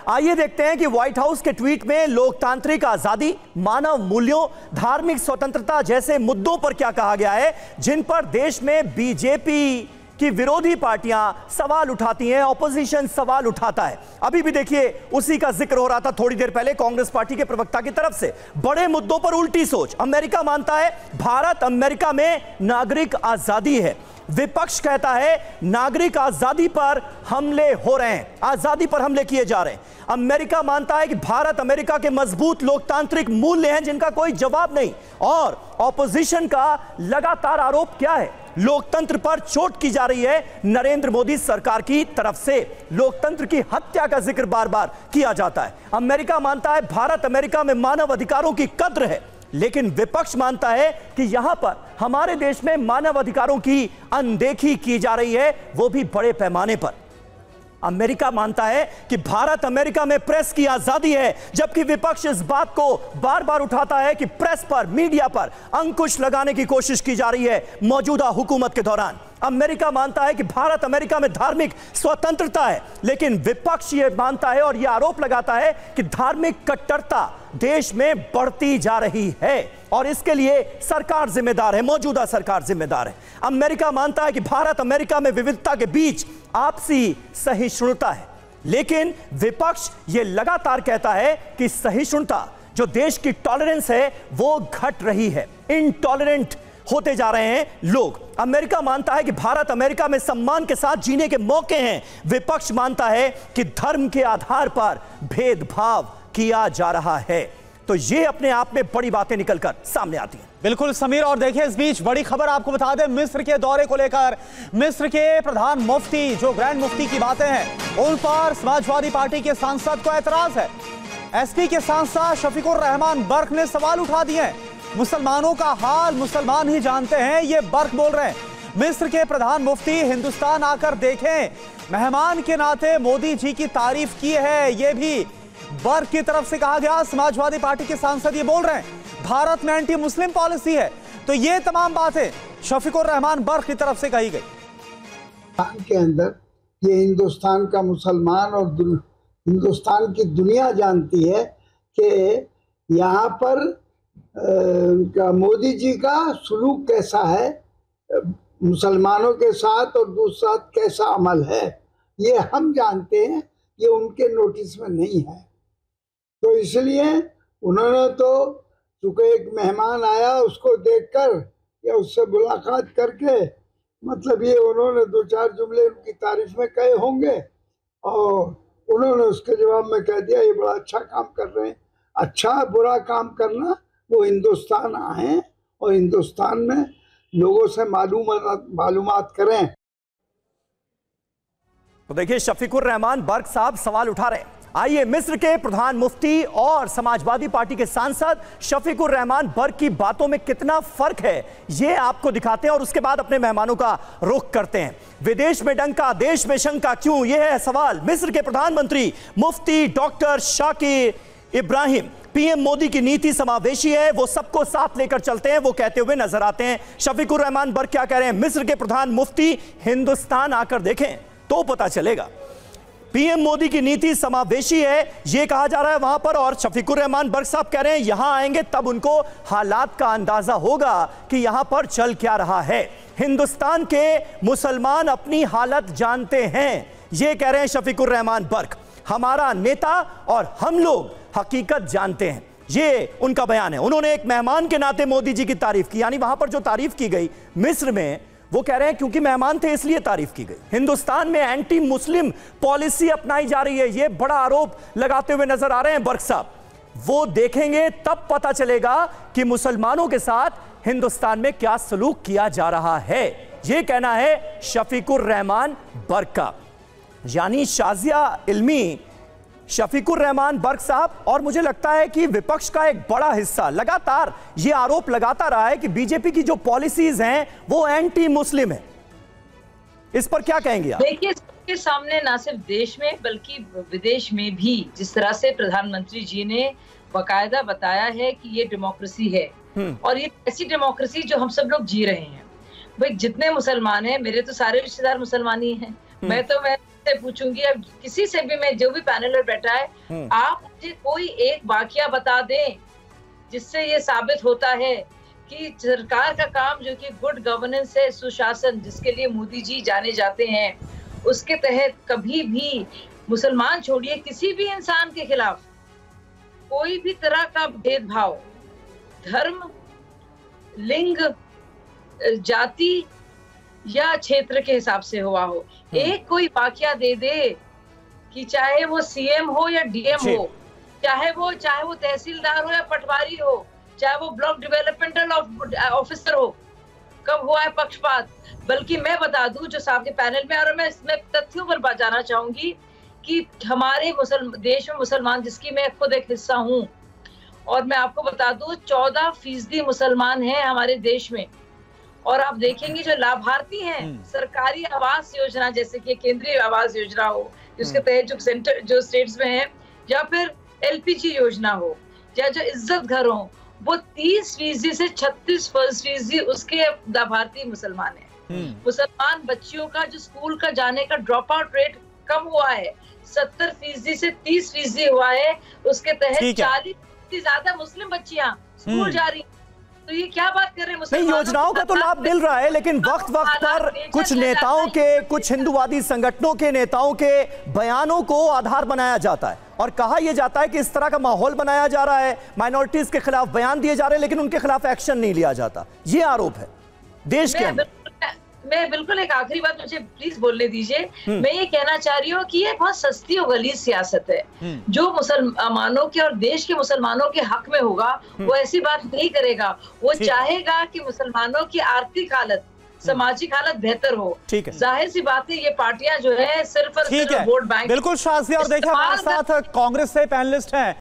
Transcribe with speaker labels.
Speaker 1: आइए देखते हैं कि व्हाइट हाउस के ट्वीट में लोकतांत्रिक आजादी, मानव मूल्यों, धार्मिक स्वतंत्रता जैसे मुद्दों पर क्या कहा गया है, जिन पर देश में बीजेपी कि विरोधी पार्टियां सवाल उठाती हैं, ऑपोजिशन सवाल उठाता है। अभी भी देखिए उसी का जिक्र हो रहा था थोड़ी देर पहले कांग्रेस पार्टी के प्रवक्ता की तरफ से। बड़े मुद्दों पर उल्टी सोच। अमेरिका मानता है भारत अमेरिका में नागरिक आजादी है, विपक्ष कहता है नागरिक आजादी पर हमले हो रहे हैं, आजादी पर हमले किए जा रहे हैं। अमेरिका मानता है कि भारत अमेरिका के मजबूत लोकतांत्रिक मूल्य हैं जिनका कोई जवाब नहीं। और ऑपोजिशन का लगातार आरोप क्या है, लोकतंत्र पर चोट की जा रही है नरेंद्र मोदी सरकार की तरफ से। लोकतंत्र की हत्या का जिक्र बार बार किया जाता है। अमेरिका मानता है भारत अमेरिका में मानव अधिकारों की कद्र है, लेकिन विपक्ष मानता है कि यहां पर हमारे देश में मानव अधिकारों की अनदेखी की जा रही है, वो भी बड़े पैमाने पर। अमेरिका मानता है कि भारत अमेरिका में प्रेस की आजादी है, जबकि विपक्ष इस बात को बार बार उठाता है कि प्रेस पर, मीडिया पर अंकुश लगाने की कोशिश की जा रही है मौजूदा हुकूमत के दौरान। अमेरिका मानता है कि भारत अमेरिका में धार्मिक स्वतंत्रता है, लेकिन विपक्ष यह मानता है और यह आरोप लगाता है कि धार्मिक कट्टरता देश में बढ़ती जा रही है और इसके लिए सरकार जिम्मेदार है, मौजूदा सरकार जिम्मेदार है। अमेरिका मानता है कि भारत अमेरिका में विविधता के बीच आपसी सहिष्णुता है, लेकिन विपक्ष यह लगातार कहता है कि सहिष्णुता, जो देश की टॉलरेंस है, वो घट रही है, इनटॉलरेंट होते जा रहे हैं लोग। अमेरिका मानता है कि भारत अमेरिका में सम्मान के साथ जीने के मौके हैं, विपक्ष मानता है कि धर्म के आधार पर भेदभाव किया जा रहा है। तो ये अपने आप में बड़ी बातें निकलकर सामने आती हैं।
Speaker 2: बिल्कुल समीर, और देखिए इस बीच बड़ी खबर आपको बता दें, मिस्र के दौरे को लेकर मिस्र के प्रधान मुफ्ती, जो ग्रैंड मुफ्ती की बातें हैं, उन पर समाजवादी पार्टी के सांसद को एतराज है। एसपी के सांसद शफीकुर रहमान बर्क ने सवाल उठा दिए हैं। मुसलमानों का हाल मुसलमान ही जानते हैं, ये बर्क बोल रहे हैं। मिस्र के प्रधान मुफ्ती हिंदुस्तान आकर देखें, मेहमान के नाते मोदी जी की तारीफ की है, ये भी बर्क की तरफ से कहा गया। समाजवादी पार्टी के सांसद ये बोल रहे हैं भारत में एंटी मुस्लिम पॉलिसी है। तो ये तमाम बातें शफीकुर रहमान बर्क की तरफ से कही गई।
Speaker 3: के अंदर ये हिंदुस्तान का मुसलमान और हिंदुस्तान की दुनिया जानती है कि यहाँ पर मोदी जी का सुलूक कैसा है, मुसलमानों के साथ और दूसरे साथ कैसा अमल है, ये हम जानते हैं, ये उनके नोटिस में नहीं है। तो इसलिए उन्होंने तो चूंकि एक मेहमान आया उसको देखकर या उससे मुलाकात करके, मतलब ये उन्होंने दो चार जुमले उनकी तारीफ में कहे होंगे और उन्होंने उसके जवाब में कह दिया ये बड़ा अच्छा काम कर रहे हैं। अच्छा बुरा काम करना, वो हिंदुस्तान आए और हिंदुस्तान में लोगों से मालूमात करें।
Speaker 1: तो देखिए शफीकुर रहमान बर्क साहब सवाल उठा रहे हैं। आइए मिस्र के प्रधान मुफ्ती और समाजवादी पार्टी के सांसद शफीकुर रहमान बर्क की बातों में कितना फर्क है ये आपको दिखाते हैं और उसके बाद अपने मेहमानों का रुख करते हैं। विदेश में डंका, देश में शंका क्यों, यह है सवाल मिस्र के प्रधानमंत्री मुफ्ती डॉक्टर शाकिर इब्राहिम। पीएम मोदी की नीति समावेशी है, वो सबको साथ लेकर चलते हैं, वो कहते हुए नजर आते हैं। शफीकुर रहमान बर्क क्या कह रहे हैं, मिस्र के प्रधान मुफ्ती हिंदुस्तान आकर देखें तो पता चलेगा। पीएम मोदी की नीति समावेशी है यह कहा जा रहा है वहां पर, और शफीकुर रहमान बर्क साहब कह रहे हैं यहां आएंगे तब उनको हालात का अंदाजा होगा कि यहां पर चल क्या रहा है। हिंदुस्तान के मुसलमान अपनी हालत जानते हैं, यह कह रहे हैं शफीकुर रहमान बर्क। हमारा नेता और हम लोग हकीकत जानते हैं, ये उनका बयान है। उन्होंने एक मेहमान के नाते मोदी जी की तारीफ की, यानी वहां पर जो तारीफ की गई मिस्र में, वो कह रहे हैं क्योंकि मेहमान थे इसलिए तारीफ की गई। हिंदुस्तान में एंटी मुस्लिम पॉलिसी अपनाई जा रही है, ये बड़ा आरोप लगाते हुए नजर आ रहे हैं बर्क साहब। वो देखेंगे तब पता चलेगा कि मुसलमानों के साथ हिंदुस्तान में क्या सलूक किया जा रहा है, ये कहना है शफीकुर रहमान बर्क का। यानी शाजिया इल्मी, शफीकुर रहमान बर्क साहब, और मुझे लगता है कि विपक्ष का एक बड़ा हिस्सा लगातार ये आरोप लगाता रहा है कि बीजेपी की जो पॉलिसीज हैं वो एंटी मुस्लिम है। इस पर क्या कहेंगे आप?
Speaker 4: देखिए सबके सामने ना सिर्फ देश में बल्कि विदेश में भी जिस तरह से प्रधानमंत्री जी ने बाकायदा बताया है कि ये डेमोक्रेसी है और ये ऐसी डेमोक्रेसी जो हम सब लोग जी रहे हैं। भाई जितने मुसलमान हैं, मेरे तो सारे रिश्तेदार मुसलमान ही हैं, मैं से पूछूंगी, अब किसी से भी, मैं जो भी पैनल में बैठा है, आप मुझे कोई एक वाकया बता दें जिससे ये साबित होता है कि सरकार का काम जो कि गुड गवर्नेंस है, सुशासन, जिसके लिए मोदी जी जाने जाते हैं, उसके तहत कभी भी मुसलमान छोड़िए किसी भी इंसान के खिलाफ कोई भी तरह का भेदभाव धर्म, लिंग, जाति या क्षेत्र के हिसाब से हुआ हो। एक कोई वाकया दे दे कि चाहे वो सीएम हो या डीएम हो, चाहे वो तहसीलदार हो या पटवारी हो, चाहे वो ब्लॉक डेवलपमेंटल ऑफिसर हो, कब हुआ है पक्षपात। बल्कि मैं बता दूं जो साहब के पैनल में, और मैं इसमें तथ्यों पर जाना चाहूंगी कि हमारे देश में मुसलमान, जिसकी मैं खुद एक हिस्सा हूं, और मैं आपको बता दूं 14% मुसलमान हैं हमारे देश में। और आप देखेंगे जो लाभार्थी हैं सरकारी आवास योजना, जैसे कि केंद्रीय आवास योजना हो जिसके तहत जो स्टेट्स में है, या फिर एलपीजी योजना हो, या जो इज्जत घर हो, वो 30% से 36% उसके लाभार्थी मुसलमान हैं। मुसलमान बच्चियों का जो स्कूल का जाने का ड्रॉप आउट रेट कम हुआ है, 70% से 30% हुआ है। उसके तहत 40% से ज्यादा मुस्लिम बच्चियां स्कूल जा रही। तो ये क्या बात कर रहे हैं?
Speaker 1: नहीं, योजनाओं का तो लाभ मिल रहा है, लेकिन वक्त वक्त पर कुछ नेताओं के, कुछ हिंदुवादी संगठनों के नेताओं के बयानों को आधार बनाया जाता है और कहा यह जाता है कि इस तरह का माहौल बनाया जा रहा है, माइनॉरिटीज के खिलाफ बयान दिए जा रहे हैं, लेकिन उनके खिलाफ एक्शन नहीं लिया जाता। ये आरोप है देश के अंदर।
Speaker 4: मैं बिल्कुल, एक आखिरी बात मुझे प्लीज बोलने दीजिए। मैं ये कहना चाह रही हूँ कि ये बहुत सस्ती और गलीज सियासत है। जो मुसलमानों के और देश के मुसलमानों के हक में होगा वो ऐसी बात नहीं करेगा। वो चाहेगा कि मुसलमानों की आर्थिक हालत, सामाजिक हालत बेहतर हो। जाहिर सी बात है ये पार्टियां जो है सिर्फ और सिर्फ वोट बैंक।
Speaker 2: बिल्कुल शाज़िया, और देखिए हमारे साथ कांग्रेस से पैनलिस्ट हैं